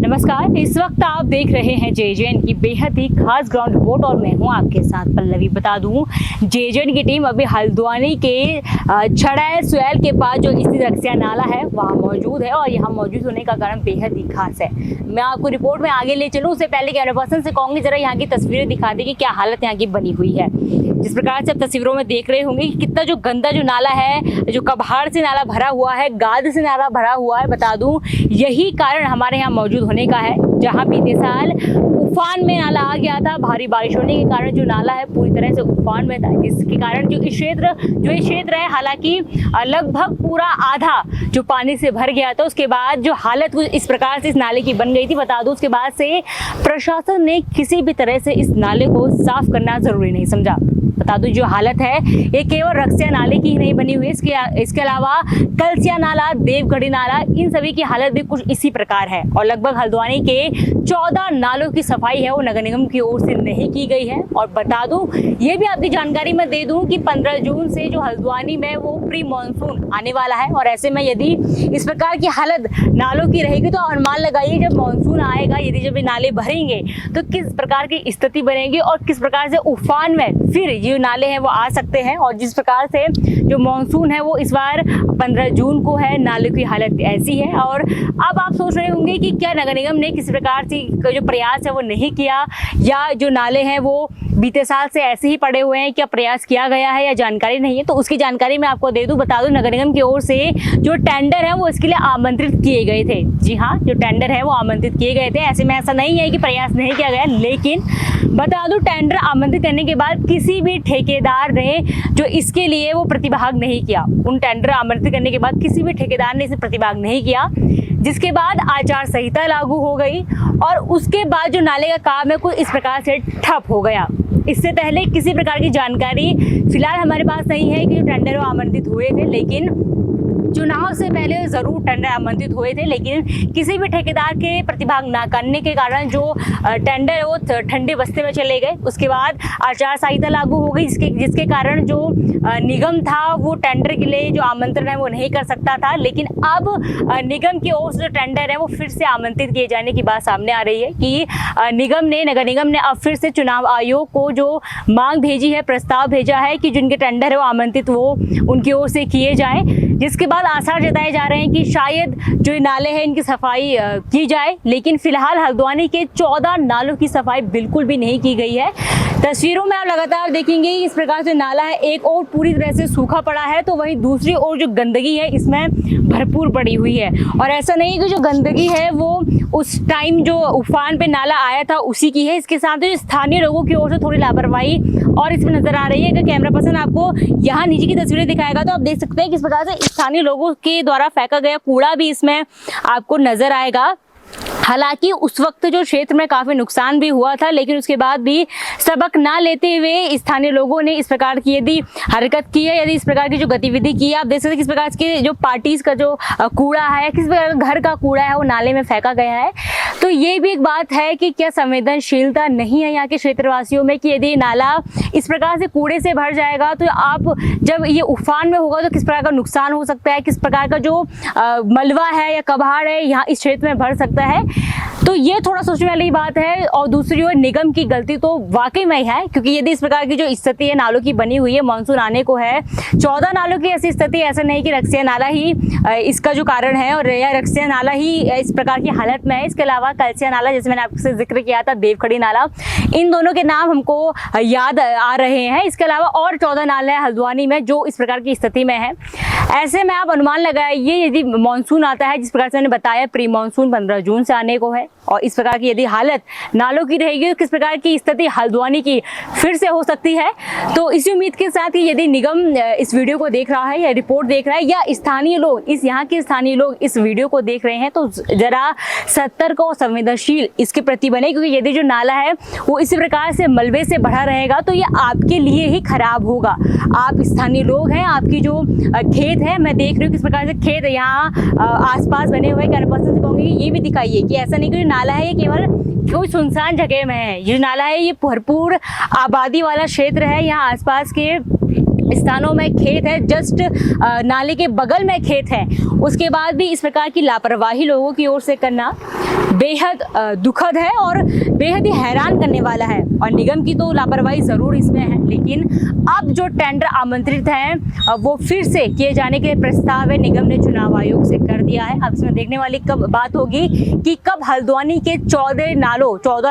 नमस्कार, इस वक्त आप देख रहे हैं जेजेएन की बेहद ही खास ग्राउंड रिपोर्ट और मैं हूं आपके साथ पल्लवी। बता दूं, जेजेएन की टीम अभी हल्द्वानी के छड़ैल सुएल के पास जो स्थित रक्सिया नाला है वहां मौजूद है और यहाँ मौजूद होने का कारण बेहद ही खास है। मैं आपको रिपोर्ट में आगे ले चलूँ उससे पहले कैमरा पर्सन से कहूँगी जरा यहाँ की तस्वीरें दिखा दें कि क्या हालत यहाँ की बनी हुई है। जिस प्रकार से आप तस्वीरों में देख रहे होंगे कि कितना जो गंदा जो नाला है, जो कबाड़ से नाला भरा हुआ है, गाद से नाला भरा हुआ है। बता दूं, यही कारण हमारे यहाँ मौजूद होने का है। जहाँ बीते साल उफान में नाला आ गया था, भारी बारिश होने के कारण जो नाला है पूरी तरह से उफान में था, जिसके कारण जो ये क्षेत्र है हालांकि लगभग पूरा आधा जो पानी से भर गया था। उसके बाद जो हालत कुछ इस प्रकार से इस नाले की बन गई थी। बता दूं, उसके बाद से प्रशासन ने किसी भी तरह से इस नाले को साफ करना जरूरी नहीं समझा। बता दूं, जो हालत है ये केवल रक्सिया नाले की ही नहीं बनी हुई है, इसके अलावा कलसिया नाला, देवगढ़ी नाला, इन सभी की हालत भी कुछ इसी प्रकार है। और लगभग हल्द्वानी के 14 नालों की सफाई है वो नगर निगम की ओर से नहीं की गई है। और बता दूं, ये भी आपकी जानकारी मैं दे दूं कि 15 जून से जो हल्द्वानी में वो प्री मानसून आने वाला है और ऐसे में यदि इस प्रकार की हालत नालों की रहेगी तो अनुमान लगाइए जब मानसून आएगा, यदि जब ये नाले भरेंगे तो किस प्रकार की स्थिति बनेगी और किस प्रकार से उफान में फिर ये नाले हैं वो आ सकते हैं। और जिस प्रकार से जो मानसून है वो इस बार 15 जून को है, नाले की हालत ऐसी है। और अब आप सोच रहे होंगे कि क्या नगर निगम ने किसी प्रकार से जो प्रयास है वो नहीं किया, या जो नाले हैं वो बीते साल से ऐसे ही पड़े हुए हैं, क्या प्रयास किया गया है या जानकारी नहीं है। तो उसकी जानकारी मैं आपको दे दूं, बता दूं, नगर निगम की ओर से जो टेंडर है वो इसके लिए आमंत्रित किए गए थे। जी हाँ, जो टेंडर है वो आमंत्रित किए गए थे। ऐसे में ऐसा नहीं है कि प्रयास नहीं किया गया, लेकिन बता दूं, टेंडर आमंत्रित करने के बाद किसी भी ठेकेदार ने जो इसके लिए वो प्रतिभाग नहीं किया। उन टेंडर आमंत्रित करने के बाद किसी भी ठेकेदार ने इसे प्रतिभाग नहीं किया, जिसके बाद आचार संहिता लागू हो गई और उसके बाद जो नाले का काम है कुछ इस प्रकार से ठप हो गया। इससे पहले किसी प्रकार की जानकारी फिलहाल हमारे पास नहीं है कि जो टेंडर आमंत्रित हुए थे, लेकिन चुनाव से पहले जरूर टेंडर आमंत्रित हुए थे, लेकिन किसी भी ठेकेदार के प्रतिभाग ना करने के कारण जो टेंडर है वो ठंडे बस्ते में चले गए। उसके बाद आचार संहिता लागू हो गई, जिसके कारण जो निगम था वो टेंडर के लिए जो आमंत्रण है वो नहीं कर सकता था। लेकिन अब निगम की ओर से जो टेंडर है वो फिर से आमंत्रित किए जाने की बात सामने आ रही है कि नगर निगम ने अब फिर से चुनाव आयोग को जो मांग भेजी है, प्रस्ताव भेजा है कि जिनके टेंडर है वो आमंत्रित वो उनकी ओर से किए जाए, जिसके बाद आसार जताए जा रहे हैं कि शायद जो नाले हैं इनकी सफाई की जाए। लेकिन फिलहाल हल्द्वानी के 14 नालों की सफाई बिल्कुल भी नहीं की गई है। तस्वीरों में आप लगातार देखेंगे इस प्रकार से नाला है, एक और पूरी तरह से सूखा पड़ा है तो वहीं दूसरी ओर जो गंदगी है इसमें भरपूर पड़ी हुई है। और ऐसा नहीं कि जो गंदगी है वो उस टाइम जो उफान पे नाला आया था उसी की है, इसके साथ ही स्थानीय लोगों की ओर से थोड़ी लापरवाही और इसमें नजर आ रही है। कि कैमरा पर्सन आपको यहाँ नीचे की तस्वीरें दिखाएगा तो आप देख सकते हैं किस प्रकार से स्थानीय लोगों के द्वारा फेंका गया कूड़ा भी इसमें आपको नजर आएगा। हालांकि उस वक्त जो क्षेत्र में काफी नुकसान भी हुआ था, लेकिन उसके बाद भी सबक ना लेते हुए स्थानीय लोगों ने इस प्रकार की यदि हरकत की है, यदि इस प्रकार की जो गतिविधि की है, आप देख सकते हैं किस प्रकार के जो पार्टीज का जो कूड़ा है, किस प्रकार का घर का कूड़ा है वो नाले में फेंका गया है। तो ये भी एक बात है कि क्या संवेदनशीलता नहीं है यहाँ के क्षेत्रवासियों में कि यदि नाला इस प्रकार से कूड़े से भर जाएगा तो आप जब ये उफान में होगा तो किस प्रकार का नुकसान हो सकता है, किस प्रकार का जो मलबा है या कबाड़ है यहाँ इस क्षेत्र में भर सकता है। तो ये थोड़ा सोचने वाली बात है। और दूसरी ओर निगम की गलती तो वाकई में है, क्योंकि यदि इस प्रकार की जो स्थिति है नालों की बनी हुई है, मानसून आने को है, 14 नालों की ऐसी स्थिति, ऐसा नहीं कि रक्सिया नाला ही इसका जो कारण है और या रक्सिया नाला ही इस प्रकार की हालत में है। इसके अलावा कलसिया नाला, जैसे मैंने आपसे जिक्र किया था, देवखड़ी नाला, इन दोनों के नाम हमको याद आ रहे हैं। इसके अलावा और 14 नाले हैं हल्द्वानी में जो इस प्रकार की स्थिति में है। ऐसे में आप अनुमान लगाइए यदि मानसून आता है, जिस प्रकार से मैंने बताया प्री मानसून 15 जून से आने को है, और इस प्रकार की यदि हालत नालों की रहेगी तो किस प्रकार की स्थिति हल्द्वानी की फिर से हो सकती है। तो इसी उम्मीद के साथ कि यदि निगम इस वीडियो को देख रहा है या रिपोर्ट देख रहा है या स्थानीय लोग यहाँ के स्थानीय लोग इस वीडियो को देख रहे हैं तो जरा सतर्क और संवेदनशील इसके प्रति बने, क्योंकि यदि जो नाला है वो इसी प्रकार से मलबे से भरा रहेगा तो ये आपके लिए ही खराब होगा। आप स्थानीय लोग हैं, आपकी जो खेत है, मैं देख रही हूँ किस प्रकार से खेत यहाँ आसपास बने हुए, कैमरा पर्सन से कहूँगी ये भी दिखाइए कि ऐसा नहीं कि नाला है ये केवल कोई सुनसान जगह में है। ये नाला है ये भरपूर आबादी वाला क्षेत्र है, यहाँ आसपास के स्थानों में खेत है, जस्ट नाले के बगल में खेत है, उसके बाद भी इस प्रकार की लापरवाही लोगों की ओर से करना बेहद दुखद है और बेहद ही हैरान करने वाला है। और निगम की तो लापरवाही ज़रूर इसमें है, लेकिन अब जो टेंडर आमंत्रित हैं वो फिर से किए जाने के प्रस्ताव है निगम ने चुनाव आयोग से कर दिया है। अब इसमें देखने वाली कब बात होगी कि कब हल्द्वानी के 14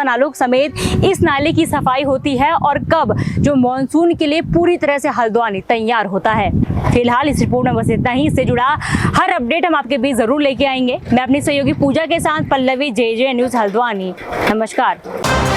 नालों समेत इस नाले की सफाई होती है और कब जो मानसून के लिए पूरी तरह से हल्द्वानी तैयार होता है। फिलहाल इस रिपोर्ट में बस इतना ही। इससे जुड़ा हर अपडेट हम आपके बीच जरूर लेके आएंगे। मैं अपनी सहयोगी पूजा के साथ पल्लवी, JJ न्यूज़ हल्द्वानी। नमस्कार।